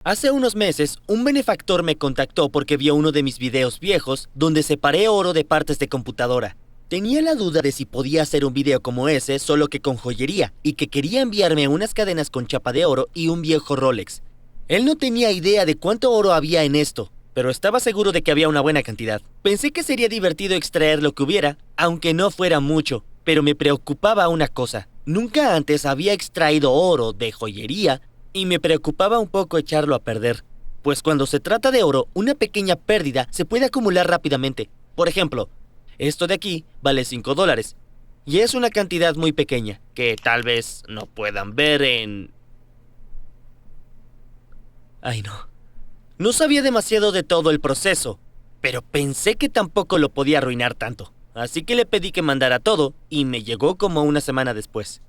Hace unos meses, un benefactor me contactó porque vio uno de mis videos viejos donde separé oro de partes de computadora. Tenía la duda de si podía hacer un video como ese, solo que con joyería, y que quería enviarme unas cadenas con chapa de oro y un viejo Rolex. Él no tenía idea de cuánto oro había en esto, pero estaba seguro de que había una buena cantidad. Pensé que sería divertido extraer lo que hubiera, aunque no fuera mucho, pero me preocupaba una cosa. Nunca antes había extraído oro de joyería y me preocupaba un poco echarlo a perder. Pues cuando se trata de oro, una pequeña pérdida se puede acumular rápidamente. Por ejemplo, esto de aquí vale $5 y es una cantidad muy pequeña que tal vez no puedan ver en... Ay no. No sabía demasiado de todo el proceso, pero pensé que tampoco lo podía arruinar tanto. Así que le pedí que mandara todo y me llegó como una semana después.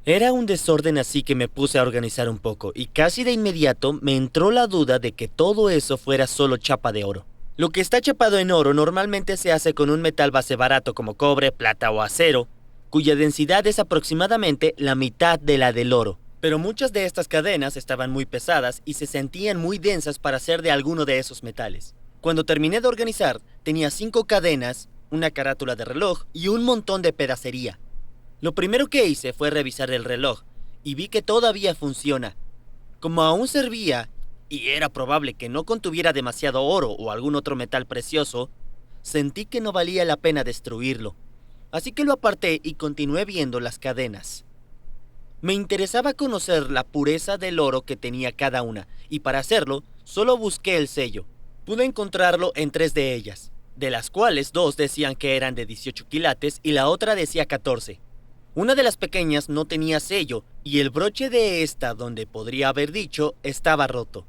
Era un desorden, así que me puse a organizar un poco y casi de inmediato me entró la duda de que todo eso fuera solo chapa de oro. Lo que está chapado en oro normalmente se hace con un metal base barato como cobre, plata o acero, cuya densidad es aproximadamente la mitad de la del oro. Pero muchas de estas cadenas estaban muy pesadas y se sentían muy densas para ser de alguno de esos metales. Cuando terminé de organizar, tenía 5 cadenas, una carátula de reloj y un montón de pedacería. Lo primero que hice fue revisar el reloj y vi que todavía funciona. Como aún servía y era probable que no contuviera demasiado oro o algún otro metal precioso, sentí que no valía la pena destruirlo. Así que lo aparté y continué viendo las cadenas. Me interesaba conocer la pureza del oro que tenía cada una, y para hacerlo, solo busqué el sello. Pude encontrarlo en 3 de ellas, de las cuales 2 decían que eran de 18 quilates y la otra decía 14. Una de las pequeñas no tenía sello y el broche de esta, donde podría haber dicho, estaba roto.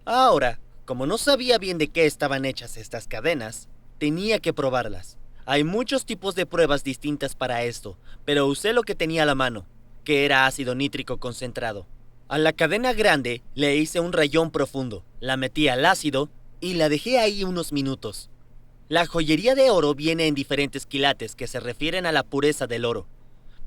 Ahora, como no sabía bien de qué estaban hechas estas cadenas, tenía que probarlas. Hay muchos tipos de pruebas distintas para esto, pero usé lo que tenía a la mano, que era ácido nítrico concentrado. A la cadena grande le hice un rayón profundo, la metí al ácido y la dejé ahí unos minutos. La joyería de oro viene en diferentes quilates que se refieren a la pureza del oro.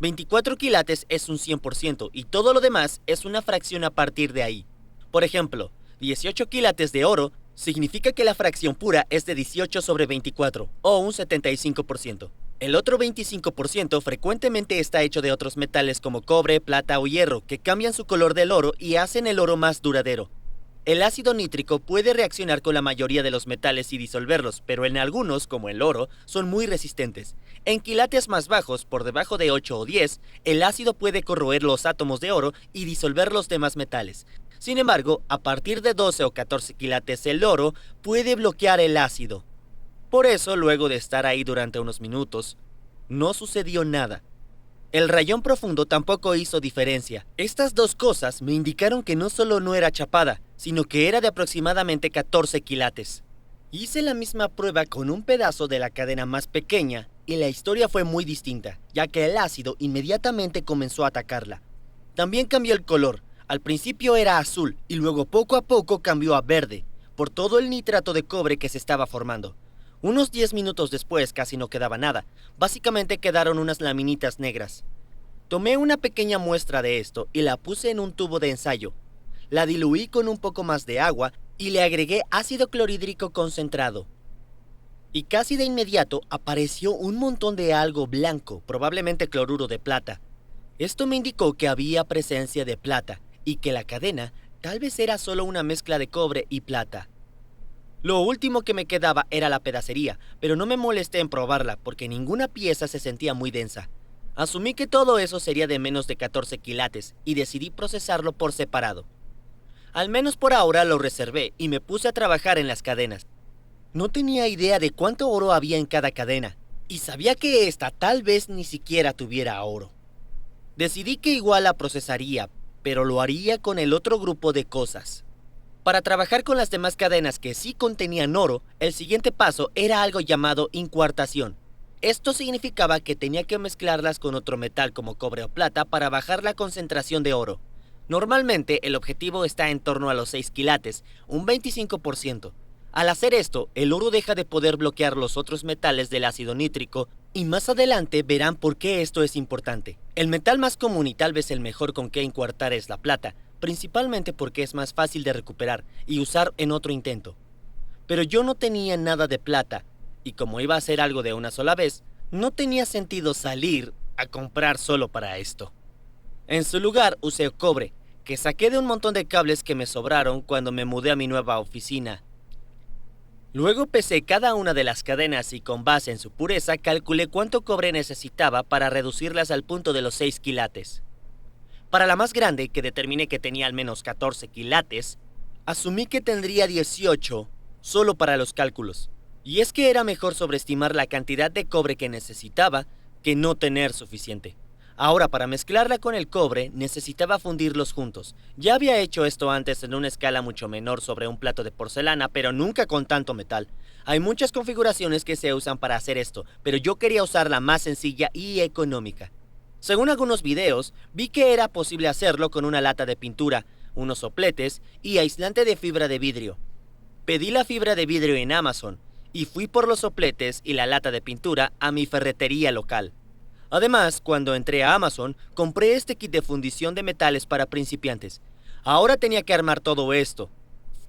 24 quilates es un 100% y todo lo demás es una fracción a partir de ahí. Por ejemplo, 18 quilates de oro significa que la fracción pura es de 18 sobre 24 o un 75%. El otro 25% frecuentemente está hecho de otros metales como cobre, plata o hierro que cambian su color del oro y hacen el oro más duradero. El ácido nítrico puede reaccionar con la mayoría de los metales y disolverlos, pero en algunos, como el oro, son muy resistentes. En quilates más bajos, por debajo de 8 o 10, el ácido puede corroer los átomos de oro y disolver los demás metales. Sin embargo, a partir de 12 o 14 quilates, el oro puede bloquear el ácido. Por eso, luego de estar ahí durante unos minutos, no sucedió nada. El rayón profundo tampoco hizo diferencia. Estas 2 cosas me indicaron que no solo no era chapada, sino que era de aproximadamente 14 quilates. Hice la misma prueba con un pedazo de la cadena más pequeña y la historia fue muy distinta, ya que el ácido inmediatamente comenzó a atacarla. También cambió el color. Al principio era azul y luego poco a poco cambió a verde, por todo el nitrato de cobre que se estaba formando. Unos 10 minutos después casi no quedaba nada, básicamente quedaron unas laminitas negras. Tomé una pequeña muestra de esto y la puse en un tubo de ensayo. La diluí con un poco más de agua y le agregué ácido clorhídrico concentrado. Y casi de inmediato apareció un montón de algo blanco, probablemente cloruro de plata. Esto me indicó que había presencia de plata y que la cadena tal vez era solo una mezcla de cobre y plata. Lo último que me quedaba era la pedacería, pero no me molesté en probarla porque ninguna pieza se sentía muy densa. Asumí que todo eso sería de menos de 14 quilates y decidí procesarlo por separado. Al menos por ahora lo reservé y me puse a trabajar en las cadenas. No tenía idea de cuánto oro había en cada cadena y sabía que esta tal vez ni siquiera tuviera oro. Decidí que igual la procesaría, pero lo haría con el otro grupo de cosas. Para trabajar con las demás cadenas que sí contenían oro, el siguiente paso era algo llamado incuartación. Esto significaba que tenía que mezclarlas con otro metal como cobre o plata para bajar la concentración de oro. Normalmente el objetivo está en torno a los 6 quilates, un 25%. Al hacer esto, el oro deja de poder bloquear los otros metales del ácido nítrico Y más adelante verán por qué esto es importante. El metal más común y tal vez el mejor con que encuartar es la plata, principalmente porque es más fácil de recuperar y usar en otro intento. Pero yo no tenía nada de plata, y como iba a hacer algo de una sola vez, no tenía sentido salir a comprar solo para esto. En su lugar usé cobre, que saqué de un montón de cables que me sobraron cuando me mudé a mi nueva oficina. Luego pesé cada una de las cadenas y con base en su pureza calculé cuánto cobre necesitaba para reducirlas al punto de los 6 quilates. Para la más grande, que determiné que tenía al menos 14 quilates, asumí que tendría 18 solo para los cálculos. Y es que era mejor sobreestimar la cantidad de cobre que necesitaba que no tener suficiente. Ahora, para mezclarla con el cobre, necesitaba fundirlos juntos. Ya había hecho esto antes en una escala mucho menor sobre un plato de porcelana, pero nunca con tanto metal. Hay muchas configuraciones que se usan para hacer esto, pero yo quería usar la más sencilla y económica. Según algunos videos, vi que era posible hacerlo con una lata de pintura, unos sopletes y aislante de fibra de vidrio. Pedí la fibra de vidrio en Amazon y fui por los sopletes y la lata de pintura a mi ferretería local. Además, cuando entré a Amazon, compré este kit de fundición de metales para principiantes. Ahora tenía que armar todo esto,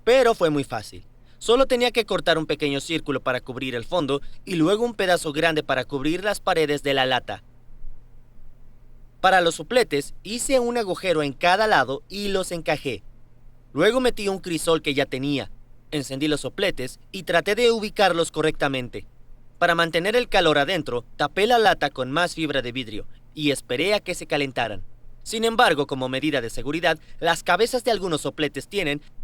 pero fue muy fácil. Solo tenía que cortar un pequeño círculo para cubrir el fondo y luego un pedazo grande para cubrir las paredes de la lata. Para los sopletes, hice un agujero en cada lado y los encajé. Luego metí un crisol que ya tenía, encendí los sopletes y traté de ubicarlos correctamente. Para mantener el calor adentro, tapé la lata con más fibra de vidrio y esperé a que se calentaran. Sin embargo, como medida de seguridad, las cabezas de algunos sopletes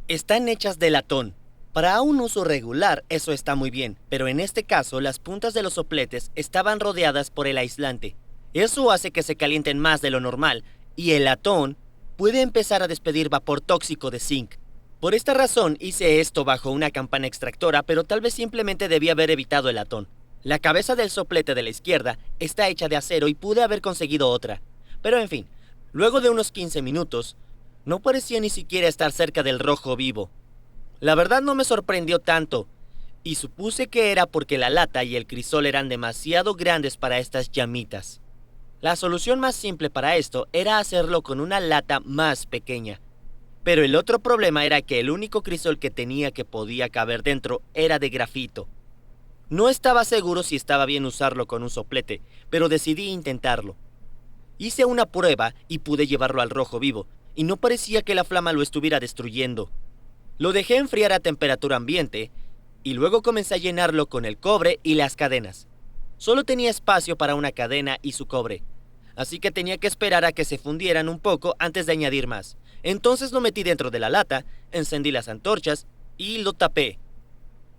están hechas de latón. Para un uso regular, eso está muy bien, pero en este caso, las puntas de los sopletes estaban rodeadas por el aislante. Eso hace que se calienten más de lo normal, y el latón puede empezar a despedir vapor tóxico de zinc. Por esta razón hice esto bajo una campana extractora, pero tal vez simplemente debía haber evitado el latón. La cabeza del soplete de la izquierda está hecha de acero y pude haber conseguido otra. Pero en fin, luego de unos 15 minutos, no parecía ni siquiera estar cerca del rojo vivo. La verdad no me sorprendió tanto, y supuse que era porque la lata y el crisol eran demasiado grandes para estas llamitas. La solución más simple para esto era hacerlo con una lata más pequeña. Pero el otro problema era que el único crisol que tenía que podía caber dentro era de grafito. No estaba seguro si estaba bien usarlo con un soplete, pero decidí intentarlo. Hice una prueba y pude llevarlo al rojo vivo, y no parecía que la flama lo estuviera destruyendo. Lo dejé enfriar a temperatura ambiente, y luego comencé a llenarlo con el cobre y las cadenas. Solo tenía espacio para una cadena y su cobre, así que tenía que esperar a que se fundieran un poco antes de añadir más. Entonces lo metí dentro de la lata, encendí las antorchas y lo tapé.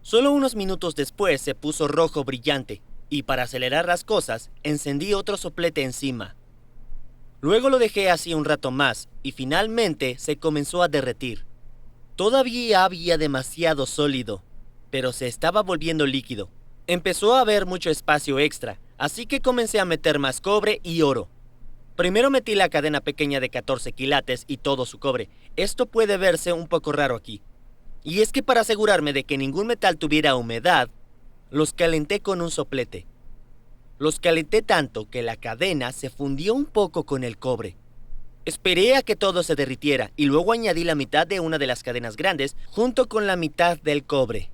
Solo unos minutos después se puso rojo brillante, y para acelerar las cosas, encendí otro soplete encima. Luego lo dejé así un rato más, y finalmente se comenzó a derretir. Todavía había demasiado sólido, pero se estaba volviendo líquido. Empezó a haber mucho espacio extra, así que comencé a meter más cobre y oro. Primero metí la cadena pequeña de 14 quilates y todo su cobre. Esto puede verse un poco raro aquí. Y es que para asegurarme de que ningún metal tuviera humedad, los calenté con un soplete. Los calenté tanto que la cadena se fundió un poco con el cobre. Esperé a que todo se derritiera y luego añadí la mitad de una de las cadenas grandes junto con la mitad del cobre.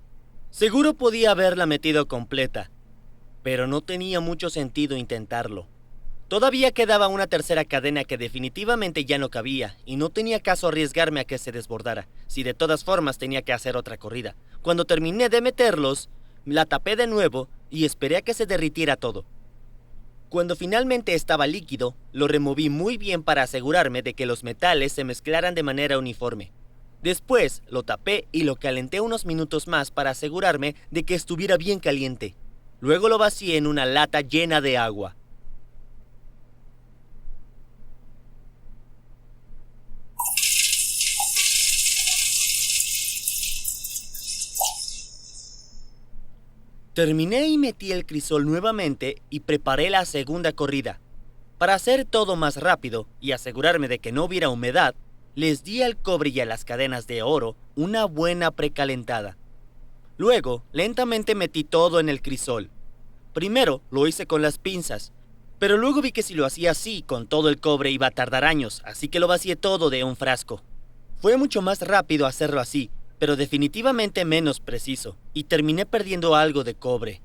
Seguro podía haberla metido completa, pero no tenía mucho sentido intentarlo. Todavía quedaba una tercera cadena que definitivamente ya no cabía, y no tenía caso arriesgarme a que se desbordara, si de todas formas tenía que hacer otra corrida. Cuando terminé de meterlos, la tapé de nuevo y esperé a que se derritiera todo. Cuando finalmente estaba líquido, lo removí muy bien para asegurarme de que los metales se mezclaran de manera uniforme. Después lo tapé y lo calenté unos minutos más para asegurarme de que estuviera bien caliente. Luego lo vacié en una lata llena de agua. Terminé y metí el crisol nuevamente y preparé la segunda corrida. Para hacer todo más rápido y asegurarme de que no hubiera humedad, les di al cobre y a las cadenas de oro una buena precalentada. Luego, lentamente metí todo en el crisol. Primero lo hice con las pinzas, pero luego vi que si lo hacía así con todo el cobre iba a tardar años, así que lo vacié todo de un frasco. Fue mucho más rápido hacerlo así, pero definitivamente menos preciso, y terminé perdiendo algo de cobre.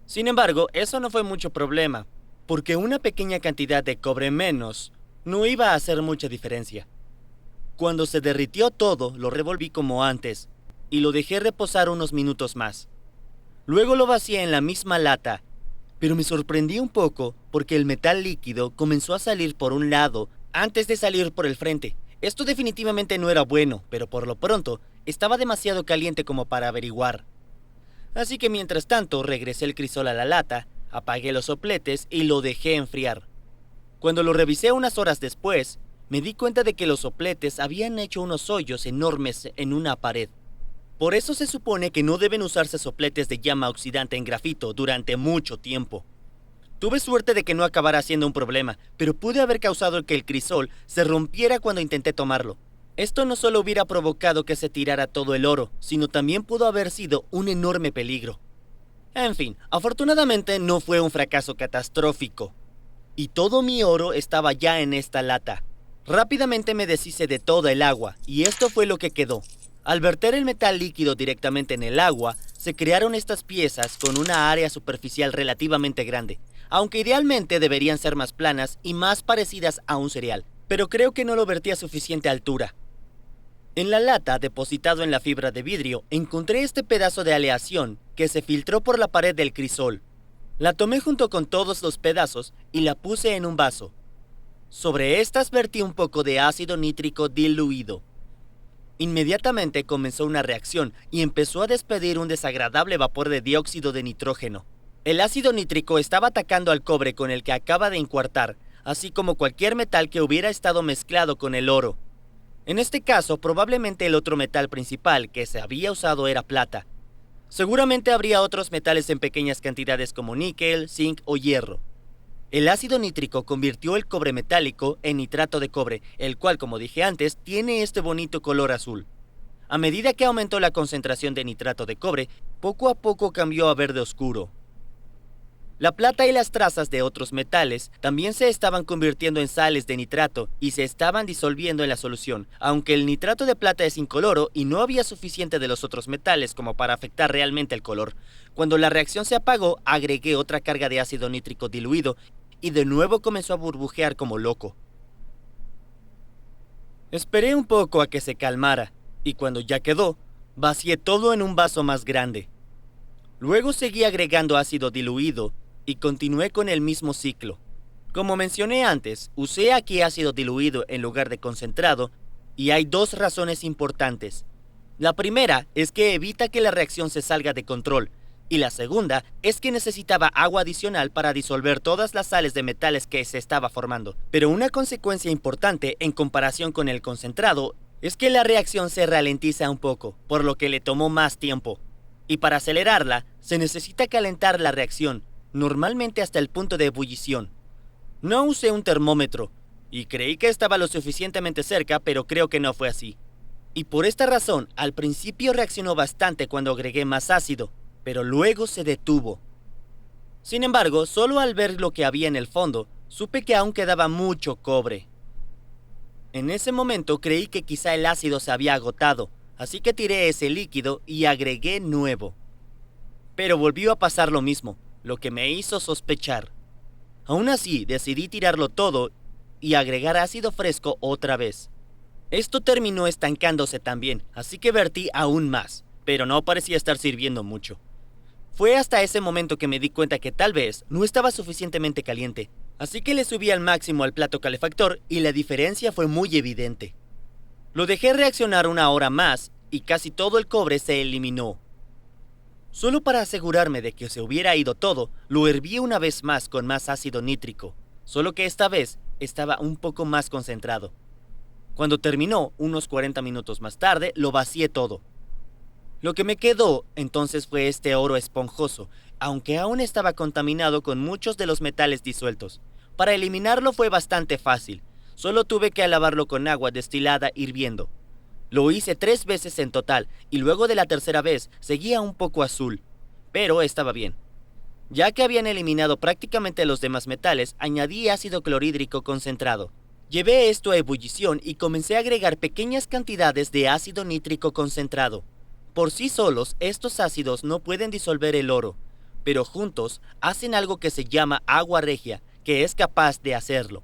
Sin embargo, eso no fue mucho problema, porque una pequeña cantidad de cobre menos no iba a hacer mucha diferencia. Cuando se derritió todo, lo revolví como antes, y lo dejé reposar unos minutos más. Luego lo vacié en la misma lata, pero me sorprendí un poco porque el metal líquido comenzó a salir por un lado antes de salir por el frente. Esto definitivamente no era bueno, pero por lo pronto estaba demasiado caliente como para averiguar. Así que mientras tanto regresé el crisol a la lata, apagué los sopletes y lo dejé enfriar. Cuando lo revisé unas horas después, me di cuenta de que los sopletes habían hecho unos hoyos enormes en una pared. Por eso se supone que no deben usarse sopletes de llama oxidante en grafito durante mucho tiempo. Tuve suerte de que no acabara siendo un problema, pero pude haber causado que el crisol se rompiera cuando intenté tomarlo. Esto no solo hubiera provocado que se tirara todo el oro, sino también pudo haber sido un enorme peligro. En fin, afortunadamente no fue un fracaso catastrófico. Y todo mi oro estaba ya en esta lata. Rápidamente me deshice de toda el agua, y esto fue lo que quedó. Al verter el metal líquido directamente en el agua, se crearon estas piezas con una área superficial relativamente grande, aunque idealmente deberían ser más planas y más parecidas a un cereal, pero creo que no lo vertí a suficiente altura. En la lata, depositado en la fibra de vidrio, encontré este pedazo de aleación que se filtró por la pared del crisol. La tomé junto con todos los pedazos y la puse en un vaso. Sobre estas vertí un poco de ácido nítrico diluido. Inmediatamente comenzó una reacción y empezó a despedir un desagradable vapor de dióxido de nitrógeno. El ácido nítrico estaba atacando al cobre con el que acaba de encuartar, así como cualquier metal que hubiera estado mezclado con el oro. En este caso, probablemente el otro metal principal que se había usado era plata. Seguramente habría otros metales en pequeñas cantidades como níquel, zinc o hierro. El ácido nítrico convirtió el cobre metálico en nitrato de cobre, el cual, como dije antes, tiene este bonito color azul. A medida que aumentó la concentración de nitrato de cobre, poco a poco cambió a verde oscuro. La plata y las trazas de otros metales también se estaban convirtiendo en sales de nitrato y se estaban disolviendo en la solución, aunque el nitrato de plata es incoloro y no había suficiente de los otros metales como para afectar realmente el color. Cuando la reacción se apagó, agregué otra carga de ácido nítrico diluido y de nuevo comenzó a burbujear como loco. Esperé un poco a que se calmara y cuando ya quedó, vacié todo en un vaso más grande. Luego seguí agregando ácido diluido y continué con el mismo ciclo. Como mencioné antes, usé aquí ácido diluido en lugar de concentrado y hay dos razones importantes. La primera es que evita que la reacción se salga de control y la segunda es que necesitaba agua adicional para disolver todas las sales de metales que se estaba formando. Pero una consecuencia importante en comparación con el concentrado es que la reacción se ralentiza un poco, por lo que le tomó más tiempo. Y para acelerarla, se necesita calentar la reacción, normalmente hasta el punto de ebullición. No usé un termómetro, y creí que estaba lo suficientemente cerca, pero creo que no fue así. Y por esta razón, al principio reaccionó bastante cuando agregué más ácido, pero luego se detuvo. Sin embargo, solo al ver lo que había en el fondo, supe que aún quedaba mucho cobre. En ese momento creí que quizá el ácido se había agotado, así que tiré ese líquido y agregué nuevo. Pero volvió a pasar lo mismo, lo que me hizo sospechar. Aún así, decidí tirarlo todo y agregar ácido fresco otra vez. Esto terminó estancándose también, así que vertí aún más, pero no parecía estar sirviendo mucho. Fue hasta ese momento que me di cuenta que tal vez no estaba suficientemente caliente, así que le subí al máximo al plato calefactor y la diferencia fue muy evidente. Lo dejé reaccionar una hora más y casi todo el cobre se eliminó. Solo para asegurarme de que se hubiera ido todo, lo herví una vez más con más ácido nítrico, solo que esta vez estaba un poco más concentrado. Cuando terminó, unos 40 minutos más tarde, lo vacié todo. Lo que me quedó entonces fue este oro esponjoso, aunque aún estaba contaminado con muchos de los metales disueltos. Para eliminarlo fue bastante fácil, solo tuve que lavarlo con agua destilada hirviendo. Lo hice 3 veces en total y luego de la tercera vez seguía un poco azul, pero estaba bien. Ya que habían eliminado prácticamente los demás metales, añadí ácido clorhídrico concentrado. Llevé esto a ebullición y comencé a agregar pequeñas cantidades de ácido nítrico concentrado. Por sí solos, estos ácidos no pueden disolver el oro, pero juntos hacen algo que se llama agua regia, que es capaz de hacerlo.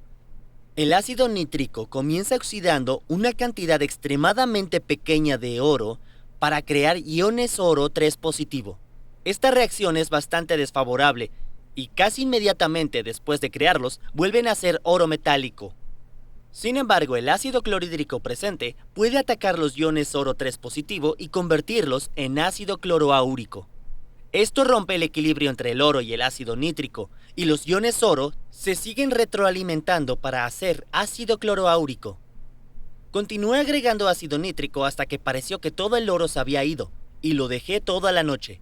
El ácido nítrico comienza oxidando una cantidad extremadamente pequeña de oro para crear iones oro 3 positivo. Esta reacción es bastante desfavorable y casi inmediatamente después de crearlos vuelven a ser oro metálico. Sin embargo, el ácido clorhídrico presente puede atacar los iones oro 3 positivo y convertirlos en ácido cloroáurico. Esto rompe el equilibrio entre el oro y el ácido nítrico, y los iones oro se siguen retroalimentando para hacer ácido cloroáurico. Continué agregando ácido nítrico hasta que pareció que todo el oro se había ido, y lo dejé toda la noche.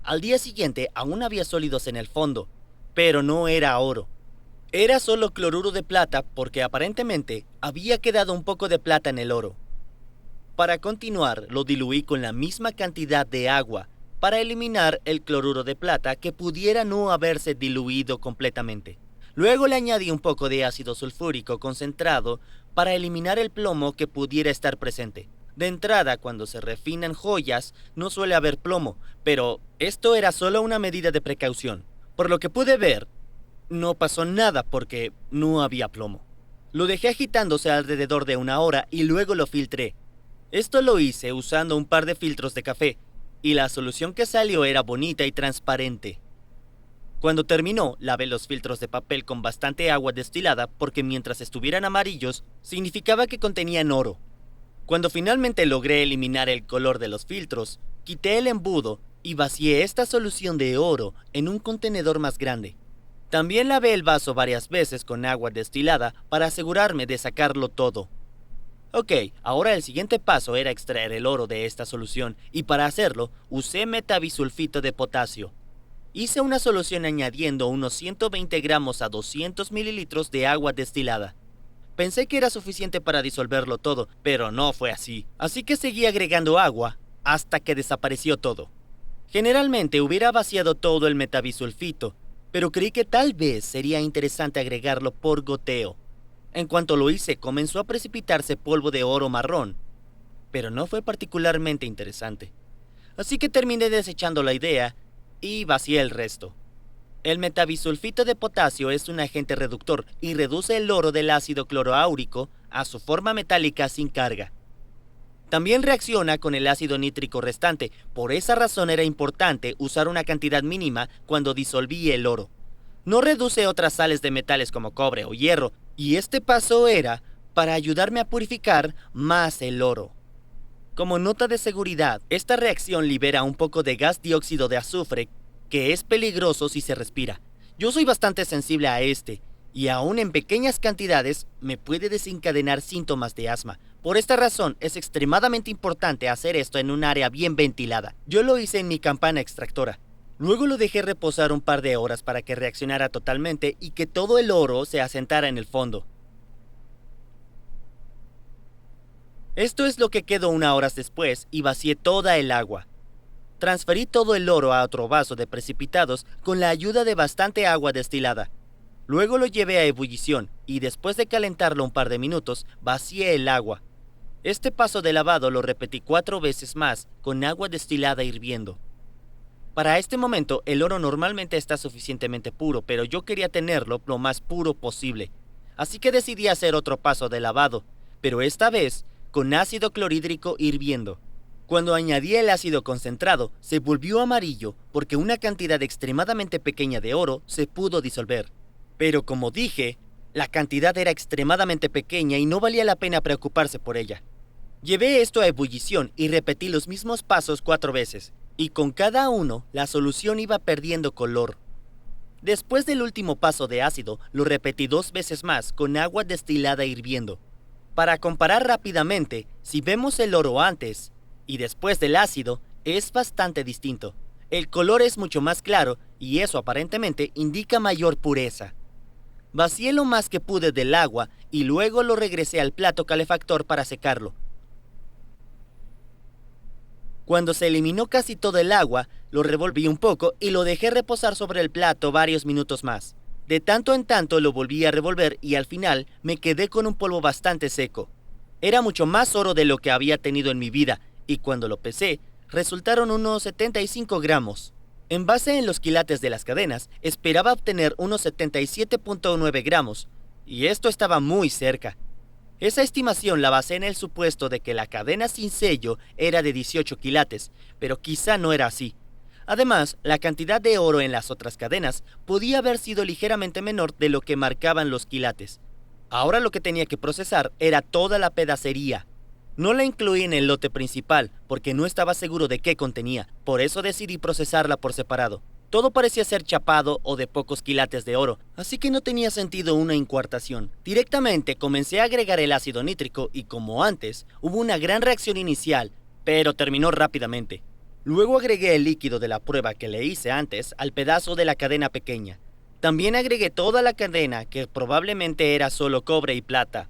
Al día siguiente aún había sólidos en el fondo, pero no era oro. Era solo cloruro de plata porque aparentemente había quedado un poco de plata en el oro. Para continuar, lo diluí con la misma cantidad de agua para eliminar el cloruro de plata que pudiera no haberse diluido completamente. Luego le añadí un poco de ácido sulfúrico concentrado para eliminar el plomo que pudiera estar presente. De entrada, cuando se refinan joyas, no suele haber plomo, pero esto era solo una medida de precaución. Por lo que pude ver, no pasó nada porque no había plomo. Lo dejé agitándose alrededor de 1 hora y luego lo filtré. Esto lo hice usando un par de filtros de café, y la solución que salió era bonita y transparente. Cuando terminó, lavé los filtros de papel con bastante agua destilada porque mientras estuvieran amarillos, significaba que contenían oro. Cuando finalmente logré eliminar el color de los filtros, quité el embudo y vacié esta solución de oro en un contenedor más grande. También lavé el vaso varias veces con agua destilada para asegurarme de sacarlo todo. Ok, ahora el siguiente paso era extraer el oro de esta solución y para hacerlo usé metabisulfito de potasio. Hice una solución añadiendo unos 120 gramos a 200 mililitros de agua destilada. Pensé que era suficiente para disolverlo todo, pero no fue así. Así que seguí agregando agua hasta que desapareció todo. Generalmente hubiera vaciado todo el metabisulfito, pero creí que tal vez sería interesante agregarlo por goteo. En cuanto lo hice, comenzó a precipitarse polvo de oro marrón, pero no fue particularmente interesante. Así que terminé desechando la idea y vacié el resto. El metabisulfito de potasio es un agente reductor y reduce el oro del ácido cloroáurico a su forma metálica sin carga. También reacciona con el ácido nítrico restante, por esa razón era importante usar una cantidad mínima cuando disolví el oro. No reduce otras sales de metales como cobre o hierro, y este paso era para ayudarme a purificar más el oro. Como nota de seguridad, esta reacción libera un poco de gas dióxido de azufre, que es peligroso si se respira. Yo soy bastante sensible a este, y aún en pequeñas cantidades me puede desencadenar síntomas de asma. Por esta razón es extremadamente importante hacer esto en un área bien ventilada. Yo lo hice en mi campana extractora. Luego lo dejé reposar un par de horas para que reaccionara totalmente y que todo el oro se asentara en el fondo. Esto es lo que quedó 1 hora después y vacié toda el agua. Transferí todo el oro a otro vaso de precipitados con la ayuda de bastante agua destilada. Luego lo llevé a ebullición y después de calentarlo un par de minutos, vacié el agua. Este paso de lavado lo repetí 4 veces más con agua destilada hirviendo. Para este momento, el oro normalmente está suficientemente puro, pero yo quería tenerlo lo más puro posible. Así que decidí hacer otro paso de lavado, pero esta vez con ácido clorhídrico hirviendo. Cuando añadí el ácido concentrado, se volvió amarillo porque una cantidad extremadamente pequeña de oro se pudo disolver. Pero como dije, la cantidad era extremadamente pequeña y no valía la pena preocuparse por ella. Llevé esto a ebullición y repetí los mismos pasos 4 veces, y con cada uno la solución iba perdiendo color. Después del último paso de ácido, lo repetí 2 veces más con agua destilada hirviendo. Para comparar rápidamente, si vemos el oro antes y después del ácido, es bastante distinto. El color es mucho más claro y eso aparentemente indica mayor pureza. Vacié lo más que pude del agua y luego lo regresé al plato calefactor para secarlo. Cuando se eliminó casi todo el agua, lo revolví un poco y lo dejé reposar sobre el plato varios minutos más. De tanto en tanto lo volví a revolver y al final me quedé con un polvo bastante seco. Era mucho más oro de lo que había tenido en mi vida y cuando lo pesé, resultaron unos 75 gramos. En base en los quilates de las cadenas, esperaba obtener unos 77.9 gramos, y esto estaba muy cerca. Esa estimación la basé en el supuesto de que la cadena sin sello era de 18 quilates, pero quizá no era así. Además, la cantidad de oro en las otras cadenas podía haber sido ligeramente menor de lo que marcaban los quilates. Ahora lo que tenía que procesar era toda la pedacería. No la incluí en el lote principal, porque no estaba seguro de qué contenía, por eso decidí procesarla por separado. Todo parecía ser chapado o de pocos quilates de oro, así que no tenía sentido una incuartación. Directamente comencé a agregar el ácido nítrico y como antes, hubo una gran reacción inicial, pero terminó rápidamente. Luego agregué el líquido de la prueba que le hice antes al pedazo de la cadena pequeña. También agregué toda la cadena, que probablemente era solo cobre y plata.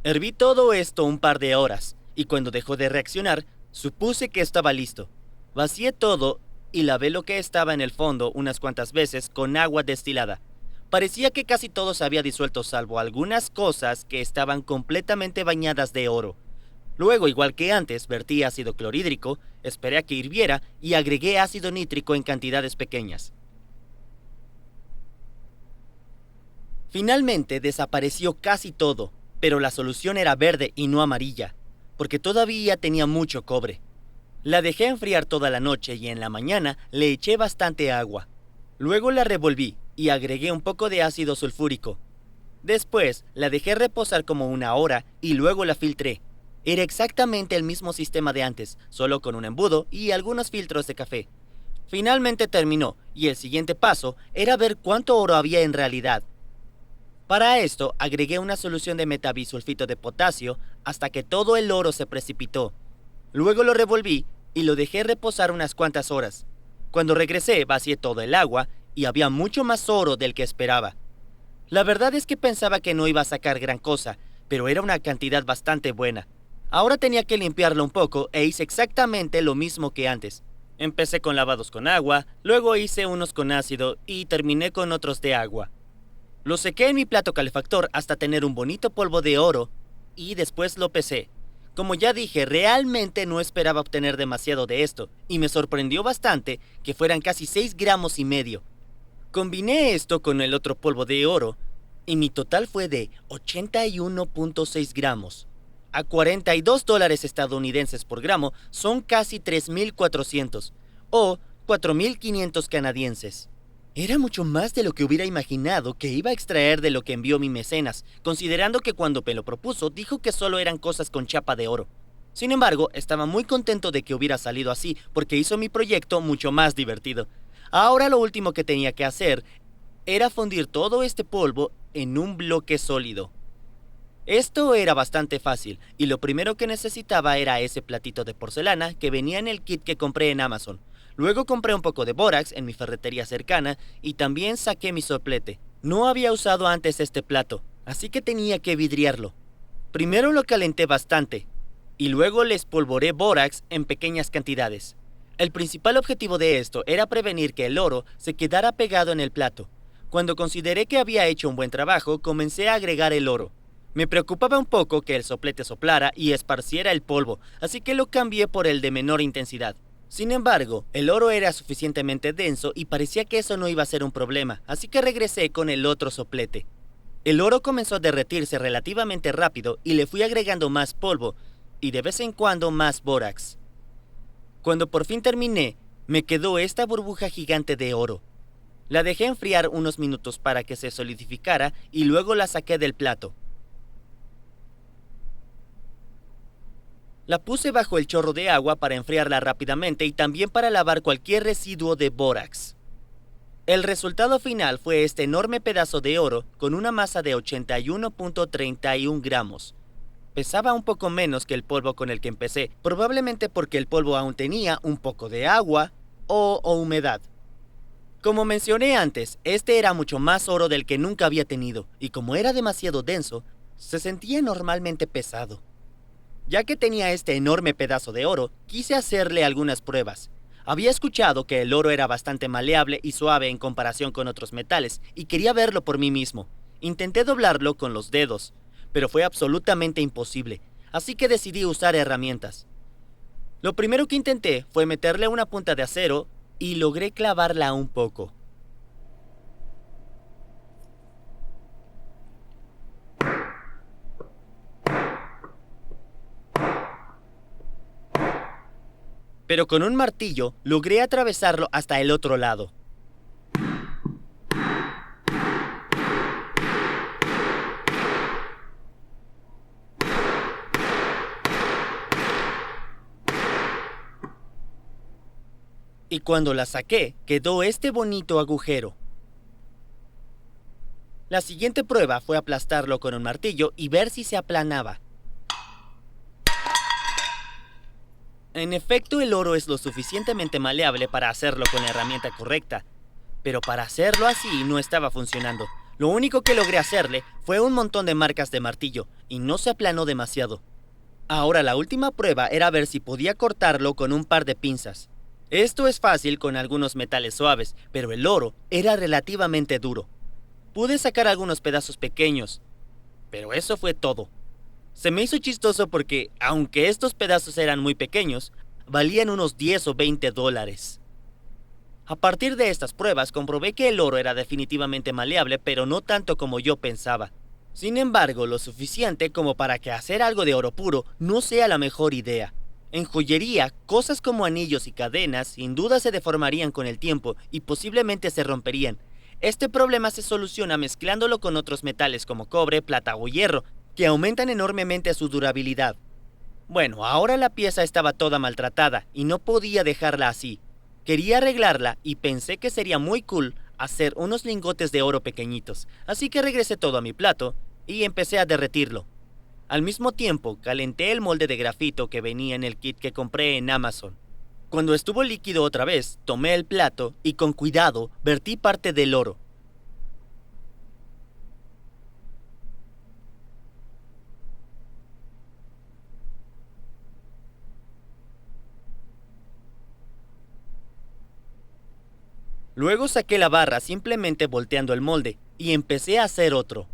Herví todo esto un par de horas, y cuando dejó de reaccionar, supuse que estaba listo. Vacié todo y lavé lo que estaba en el fondo unas cuantas veces con agua destilada. Parecía que casi todo se había disuelto salvo algunas cosas que estaban completamente bañadas de oro. Luego, igual que antes, vertí ácido clorhídrico, esperé a que hirviera y agregué ácido nítrico en cantidades pequeñas. Finalmente desapareció casi todo, pero la solución era verde y no amarilla, porque todavía tenía mucho cobre. La dejé enfriar toda la noche y en la mañana le eché bastante agua. Luego la revolví y agregué un poco de ácido sulfúrico. Después la dejé reposar como una hora y luego la filtré. Era exactamente el mismo sistema de antes, solo con un embudo y algunos filtros de café. Finalmente terminó y el siguiente paso era ver cuánto oro había en realidad. Para esto agregué una solución de metabisulfito de potasio hasta que todo el oro se precipitó. Luego lo revolví y lo dejé reposar unas cuantas horas. Cuando regresé vacié todo el agua y había mucho más oro del que esperaba. La verdad es que pensaba que no iba a sacar gran cosa, pero era una cantidad bastante buena. Ahora tenía que limpiarlo un poco e hice exactamente lo mismo que antes. Empecé con lavados con agua, luego hice unos con ácido y terminé con otros de agua. Lo sequé en mi plato calefactor hasta tener un bonito polvo de oro y después lo pesé. Como ya dije, realmente no esperaba obtener demasiado de esto y me sorprendió bastante que fueran casi 6 gramos y medio. Combiné esto con el otro polvo de oro y mi total fue de 81.6 gramos. A $42 estadounidenses por gramo son casi 3.400 o 4.500 canadienses. Era mucho más de lo que hubiera imaginado que iba a extraer de lo que envió mi mecenas, considerando que cuando me lo propuso dijo que solo eran cosas con chapa de oro. Sin embargo, estaba muy contento de que hubiera salido así porque hizo mi proyecto mucho más divertido. Ahora lo último que tenía que hacer era fundir todo este polvo en un bloque sólido. Esto era bastante fácil y lo primero que necesitaba era ese platito de porcelana que venía en el kit que compré en Amazon. Luego compré un poco de bórax en mi ferretería cercana y también saqué mi soplete. No había usado antes este plato, así que tenía que vidriarlo. Primero lo calenté bastante y luego le espolvoré bórax en pequeñas cantidades. El principal objetivo de esto era prevenir que el oro se quedara pegado en el plato. Cuando consideré que había hecho un buen trabajo, comencé a agregar el oro. Me preocupaba un poco que el soplete soplara y esparciera el polvo, así que lo cambié por el de menor intensidad. Sin embargo, el oro era suficientemente denso y parecía que eso no iba a ser un problema, así que regresé con el otro soplete. El oro comenzó a derretirse relativamente rápido y le fui agregando más polvo y de vez en cuando más bórax. Cuando por fin terminé, me quedó esta burbuja gigante de oro. La dejé enfriar unos minutos para que se solidificara y luego la saqué del plato. La puse bajo el chorro de agua para enfriarla rápidamente y también para lavar cualquier residuo de bórax. El resultado final fue este enorme pedazo de oro con una masa de 81.31 gramos. Pesaba un poco menos que el polvo con el que empecé, probablemente porque el polvo aún tenía un poco de agua o humedad. Como mencioné antes, este era mucho más oro del que nunca había tenido, y como era demasiado denso, se sentía enormemente pesado. Ya que tenía este enorme pedazo de oro, quise hacerle algunas pruebas. Había escuchado que el oro era bastante maleable y suave en comparación con otros metales, y quería verlo por mí mismo. Intenté doblarlo con los dedos, pero fue absolutamente imposible, así que decidí usar herramientas. Lo primero que intenté fue meterle una punta de acero y logré clavarla un poco. Pero con un martillo logré atravesarlo hasta el otro lado. Y cuando la saqué, quedó este bonito agujero. La siguiente prueba fue aplastarlo con un martillo y ver si se aplanaba. En efecto, el oro es lo suficientemente maleable para hacerlo con la herramienta correcta, pero para hacerlo así no estaba funcionando. Lo único que logré hacerle fue un montón de marcas de martillo y no se aplanó demasiado. Ahora la última prueba era ver si podía cortarlo con un par de pinzas. Esto es fácil con algunos metales suaves, pero el oro era relativamente duro. Pude sacar algunos pedazos pequeños, pero eso fue todo. Se me hizo chistoso porque, aunque estos pedazos eran muy pequeños, valían unos 10 o 20 dólares. A partir de estas pruebas comprobé que el oro era definitivamente maleable, pero no tanto como yo pensaba. Sin embargo, lo suficiente como para que hacer algo de oro puro no sea la mejor idea. En joyería, cosas como anillos y cadenas sin duda se deformarían con el tiempo y posiblemente se romperían. Este problema se soluciona mezclándolo con otros metales como cobre, plata o hierro, que aumentan enormemente su durabilidad. Bueno, ahora la pieza estaba toda maltratada y no podía dejarla así. Quería arreglarla y pensé que sería muy cool hacer unos lingotes de oro pequeñitos, así que regresé todo a mi plato y empecé a derretirlo. Al mismo tiempo, calenté el molde de grafito que venía en el kit que compré en Amazon. Cuando estuvo líquido otra vez, tomé el plato y con cuidado vertí parte del oro. Luego saqué la barra simplemente volteando el molde y empecé a hacer otro.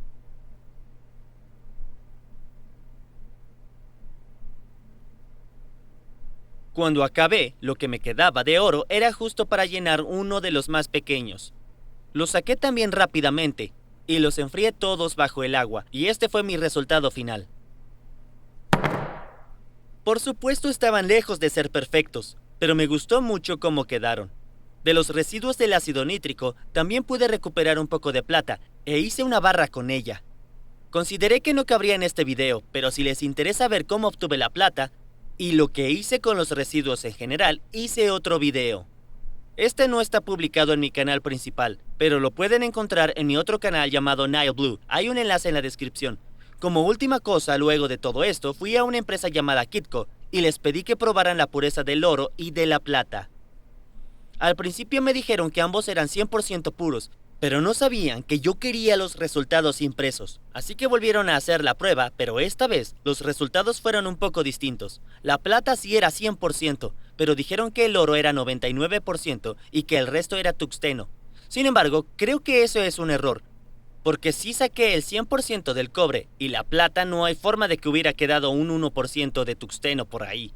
Cuando acabé, lo que me quedaba de oro era justo para llenar uno de los más pequeños. Los saqué también rápidamente y los enfrié todos bajo el agua, y este fue mi resultado final. Por supuesto estaban lejos de ser perfectos, pero me gustó mucho cómo quedaron. De los residuos del ácido nítrico también pude recuperar un poco de plata e hice una barra con ella. Consideré que no cabría en este video, pero si les interesa ver cómo obtuve la plata y lo que hice con los residuos en general, hice otro video. Este no está publicado en mi canal principal, pero lo pueden encontrar en mi otro canal llamado Nile Blue. Hay un enlace en la descripción. Como última cosa, luego de todo esto, fui a una empresa llamada Kitco y les pedí que probaran la pureza del oro y de la plata. Al principio me dijeron que ambos eran 100% puros, pero no sabían que yo quería los resultados impresos. Así que volvieron a hacer la prueba, pero esta vez los resultados fueron un poco distintos. La plata sí era 100%, pero dijeron que el oro era 99% y que el resto era tuxteno. Sin embargo, creo que eso es un error, porque si saqué el 100% del cobre y la plata, no hay forma de que hubiera quedado un 1% de tuxteno por ahí.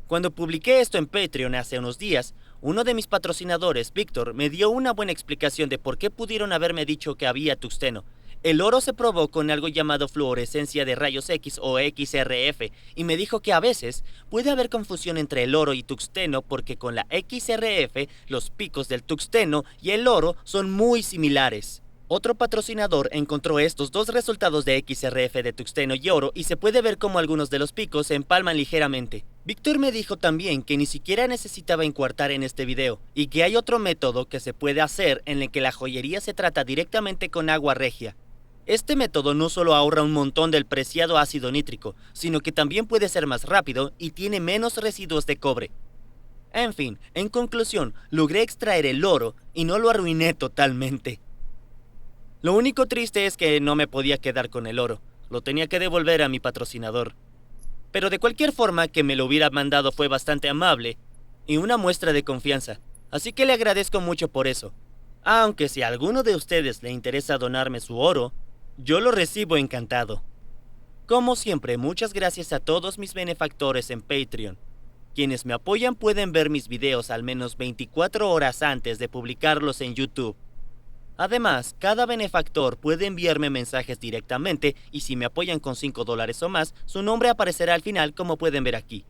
Cuando publiqué esto en Patreon hace unos días, uno de mis patrocinadores, Víctor, me dio una buena explicación de por qué pudieron haberme dicho que había tuxteno. El oro se probó con algo llamado fluorescencia de rayos X o XRF y me dijo que a veces puede haber confusión entre el oro y tuxteno porque con la XRF los picos del tuxteno y el oro son muy similares. Otro patrocinador encontró estos dos resultados de XRF de tuxteno y oro y se puede ver cómo algunos de los picos se empalman ligeramente. Víctor me dijo también que ni siquiera necesitaba encuartar en este video y que hay otro método que se puede hacer en el que la joyería se trata directamente con agua regia. Este método no solo ahorra un montón del preciado ácido nítrico, sino que también puede ser más rápido y tiene menos residuos de cobre. En fin, en conclusión, logré extraer el oro y no lo arruiné totalmente. Lo único triste es que no me podía quedar con el oro. Lo tenía que devolver a mi patrocinador. Pero de cualquier forma que me lo hubiera mandado fue bastante amable y una muestra de confianza, así que le agradezco mucho por eso. Aunque si a alguno de ustedes le interesa donarme su oro, yo lo recibo encantado. Como siempre, muchas gracias a todos mis benefactores en Patreon. Quienes me apoyan pueden ver mis videos al menos 24 horas antes de publicarlos en YouTube. Además, cada benefactor puede enviarme mensajes directamente y si me apoyan con $5 o más, su nombre aparecerá al final como pueden ver aquí.